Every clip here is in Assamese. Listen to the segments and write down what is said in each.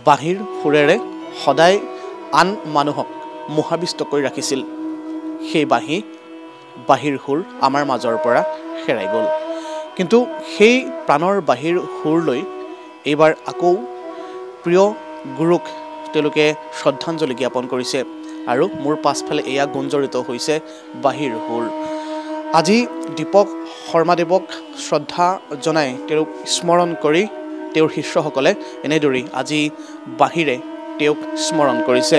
বাঁহীৰ সুৰেৰে সদায় আন মানুহক মোহাবিষ্ট কৰি ৰাখিছিল সেই বাঁহীৰ সুৰ আমাৰ মাজৰ পৰা হেৰাই গ'ল কিন্তু সেই প্ৰাণৰ বাঁহীৰ সুৰ লৈ এইবাৰ আকৌ প্ৰিয় গুৰুক তেওঁলোকে শ্ৰদ্ধাঞ্জলি জ্ঞাপন কৰিছে আৰু মোৰ পাছফালে এয়া গুঞ্জৰিত হৈছে বাঁহীৰ সুৰ আজি দীপক শৰ্মাদেৱক শ্ৰদ্ধা জনাই তেওঁক স্মৰণ কৰি তেওঁৰ শিষ্যসকলে এনেদৰেই আজি বাঁহীৰে তেওঁক স্মৰণ কৰিছে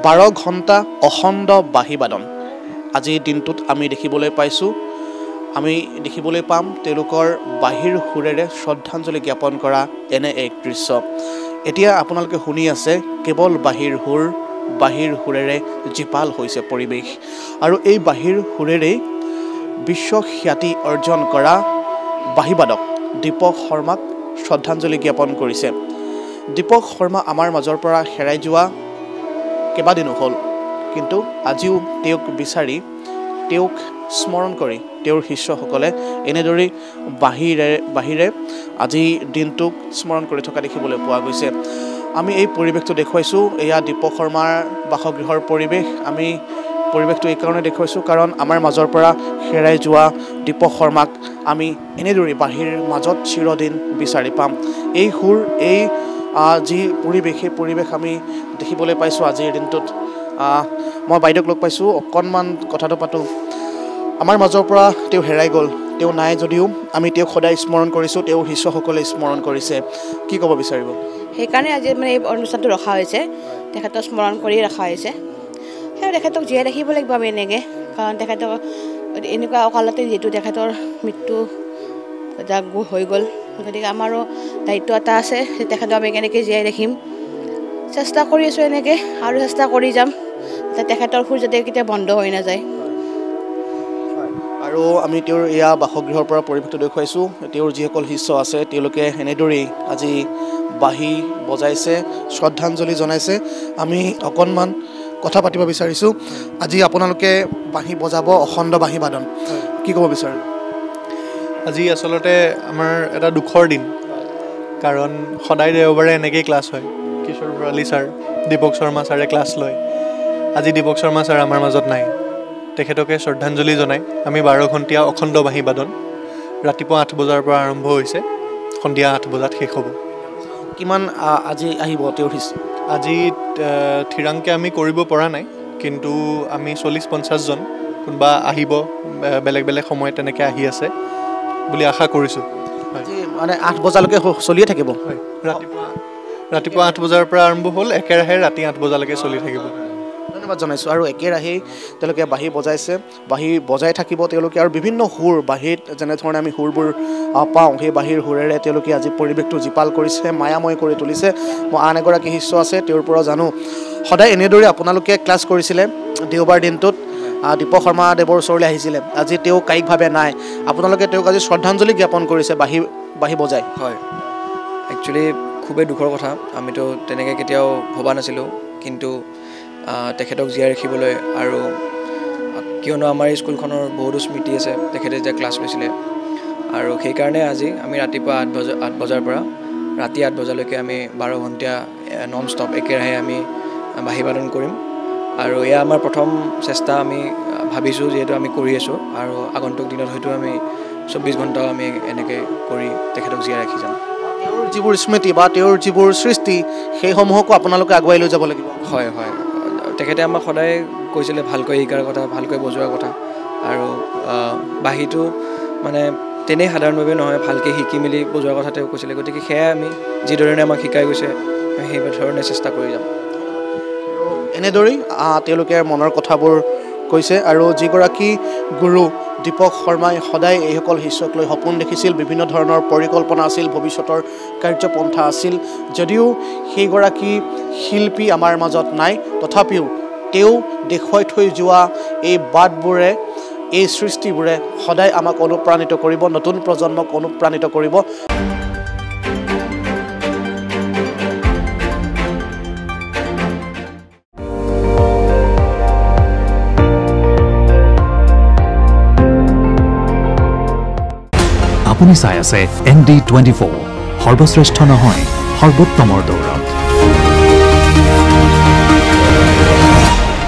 12 ঘণ্টা অখণ্ড বাঁহীবাদন আজিৰ দিনটোত আমি দেখিবলৈ পাম তেওঁলোকৰ বাঁহীৰ সুৰেৰে শ্ৰদ্ধাঞ্জলি জ্ঞাপন কৰা এনে এক দৃশ্য এতিয়া আপোনালোকে শুনি আছে কেৱল বাঁহীৰ সুৰেৰে জীপাল হৈছে পৰিৱেশ আৰু এই বাঁহীৰ সুৰেৰে বিশ্ব খ্যাতি অৰ্জন কৰা বাঁহীবাদক দীপক শৰ্মাক শ্ৰদ্ধাঞ্জলি জ্ঞাপন কৰিছে দীপক শৰ্মা আমাৰ মাজৰ পৰা হেৰাই যোৱা কেইবাদিনো হ'ল কিন্তু আজিও তেওঁক বিচাৰি তেওঁক স্মৰণ কৰি তেওঁৰ শিষ্যসকলে এনেদৰেই বাঁহীৰে আজি দিনটোক স্মৰণ কৰি থকা দেখিবলৈ পোৱা গৈছে আমি এই পৰিৱেশটো দেখুৱাইছোঁ এয়া দীপক শৰ্মাৰ বাসগৃহৰ পৰিৱেশ আমি পৰিৱেশটো এই কাৰণে দেখুৱাইছোঁ কাৰণ আমাৰ মাজৰ পৰা হেৰাই যোৱা দীপক শৰ্মাক আমি এনেদৰেই বাঁহীৰ মাজত চিৰদিন বিচাৰি পাম এই সুৰ এই যি পৰিৱেশ আমি দেখিবলৈ পাইছোঁ আজিৰ দিনটোত মই বাইদেউক লগ পাইছোঁ অকণমান কথাটো পাতোঁ আমাৰ মাজৰ পৰা তেওঁ হেৰাই গ'ল তেওঁ নাই যদিও আমি তেওঁক সদায় স্মৰণ কৰিছোঁ তেওঁৰ শিষ্যসকলে স্মৰণ কৰিছে কি ক'ব বিচাৰিব সেইকাৰণে আজি মানে এই অনুষ্ঠানটো ৰখা হৈছে তেখেতক স্মৰণ কৰি ৰখা হৈছে সেই তেখেতক জীয়াই ৰাখিব লাগিব আমি এনেকৈ কাৰণ তেখেতক এনেকুৱা অকালতে যিহেতু তেখেতৰ মৃত্যু হৈ গ'ল গতিকে আমাৰো দায়িত্ব এটা আছে তেখেতক আমি কেনেকৈ জীয়াই ৰাখিম চেষ্টা কৰি আছোঁ এনেকৈ আৰু চেষ্টা কৰি যাম তেখেতৰ সুৰ যাতে কেতিয়া বন্ধ হৈ নাযায় আৰু আমি তেওঁৰ এয়া বাসগৃহৰ পৰা পৰিৱেশটো দেখুৱাইছোঁ তেওঁৰ যিসকল শিষ্য আছে তেওঁলোকে এনেদৰেই আজি বাঁহী বজাইছে শ্ৰদ্ধাঞ্জলি জনাইছে আমি অকণমান কথা পাতিব বিচাৰিছোঁ আজি আপোনালোকে বাঁহী বজাব অখণ্ড বাঁহীবাদন কি ক'ব বিচাৰে আজি আচলতে আমাৰ এটা দুখৰ দিন কাৰণ সদায় দেওবাৰে এনেকেই ক্লাছ হয় কিশোৰ ভৰালী ছাৰ দীপক শৰ্মা ছাৰে ক্লাছ লয় আজি দীপক শৰ্মা ছাৰ আমাৰ মাজত নাই তেখেতকে শ্ৰদ্ধাঞ্জলি জনাই আমি 12 ঘণ্টীয়া অখণ্ড বাঁহীবাদন ৰাতিপুৱা 8 বজাৰ পৰা আৰম্ভ হৈছে সন্ধিয়া 8 বজাত শেষ হ'ব কিমান আজি আহিব তেওঁৰ শিষ্য আজি থিৰাংকে আমি কৰিব পৰা নাই কিন্তু আমি 40-50 জন কোনোবা আহিব বেলেগ সময়ত তেনেকৈ আহি আছে বুলি আশা কৰিছোঁ মানে 8 বজালৈকে চলিয়ে থাকিব হয় ৰাতিপুৱা 8 বজাৰ পৰা আৰম্ভ হ'ল একেৰাহে ৰাতি 8 বজালৈকে চলি থাকিব ধন্যবাদ জনাইছোঁ আৰু একেৰাহেই তেওঁলোকে বাঁহী বজাইছে বাঁহী বজাই থাকিব তেওঁলোকে আৰু বিভিন্ন সুৰ বাঁহীত যেনেধৰণে আমি সুৰবোৰ পাওঁ সেই বাঁহীৰ সুৰেৰে তেওঁলোকে আজি পৰিৱেশটো জীপাল কৰিছে মায়াময় কৰি তুলিছে মই আন এগৰাকী শিষ্য আছে তেওঁৰ পৰা জানো সদায় এনেদৰে আপোনালোকে ক্লাছ কৰিছিলে দেওবাৰ দিনটোত দীপক শৰ্মাদেৱৰ ওচৰলৈ আহিছিলে আজি তেওঁ কায়িকভাৱে নাই আপোনালোকে তেওঁক আজি শ্ৰদ্ধাঞ্জলি জ্ঞাপন কৰিছে বাঁহী বজাই হয় একচুৱেলি খুবেই দুখৰ কথা আমিতো তেনেকৈ কেতিয়াও ভবা নাছিলোঁ কিন্তু তেখেতক জীয়াই ৰাখিবলৈ আৰু কিয়নো আমাৰ স্কুলখনৰ বহুতো স্মৃতি আছে তেখেতে যেতিয়া ক্লাছ লৈছিলে আৰু সেইকাৰণে আজি আমি ৰাতিপুৱা 8 বজাৰ পৰা ৰাতি 8 বজালৈকে আমি 12 ঘণ্টীয়া নন ষ্টপ একেৰাহে আমি বাঁহীবাদন কৰিম আৰু এয়া আমাৰ প্ৰথম চেষ্টা আমি ভাবিছোঁ যিহেতু আমি কৰি আছোঁ আৰু আগন্তুক দিনত হয়তো আমি 24 ঘণ্টাও আমি এনেকৈ কৰি তেখেতক জীয়াই ৰাখি যাম তেওঁৰ যিবোৰ স্মৃতি বা তেওঁৰ যিবোৰ সৃষ্টি সেইসমূহকো আপোনালোকে আগুৱাই লৈ যাব লাগিব হয় তেখেতে আমাক সদায় কৈছিলে ভালকৈ শিকাৰ কথা ভালকৈ বজোৱাৰ কথা আৰু বাঁহীটো মানে তেনেই সাধাৰণভাৱে নহয় ভালকৈ শিকি মেলি বজোৱাৰ কথা তেওঁ কৈছিলে গতিকে সেয়াই আমি যিধৰণে আমাক শিকাই গৈছে সেই ধৰণে চেষ্টা কৰি যাম এনেদৰেই তেওঁলোকে মনৰ কথাবোৰ কৈছে আৰু যিগৰাকী গুৰু দীপক শৰ্মাই সদায় এইসকল শিষ্যক লৈ সপোন দেখিছিল বিভিন্ন ধৰণৰ পৰিকল্পনা আছিল ভৱিষ্যতৰ কাৰ্যপন্থা আছিল যদিও সেইগৰাকী শিল্পী আমাৰ মাজত নাই তথাপিও তেওঁ দেখুৱাই থৈ যোৱা এই বাটবোৰে এই সৃষ্টিবোৰে সদায় আমাক অনুপ্ৰাণিত কৰিব নতুন প্ৰজন্মক অনুপ্ৰাণিত কৰিব আপুনি চাই আছে ND24 সৰ্বশ্ৰেষ্ঠ নহয় সৰ্বোত্তমৰ দৌৰ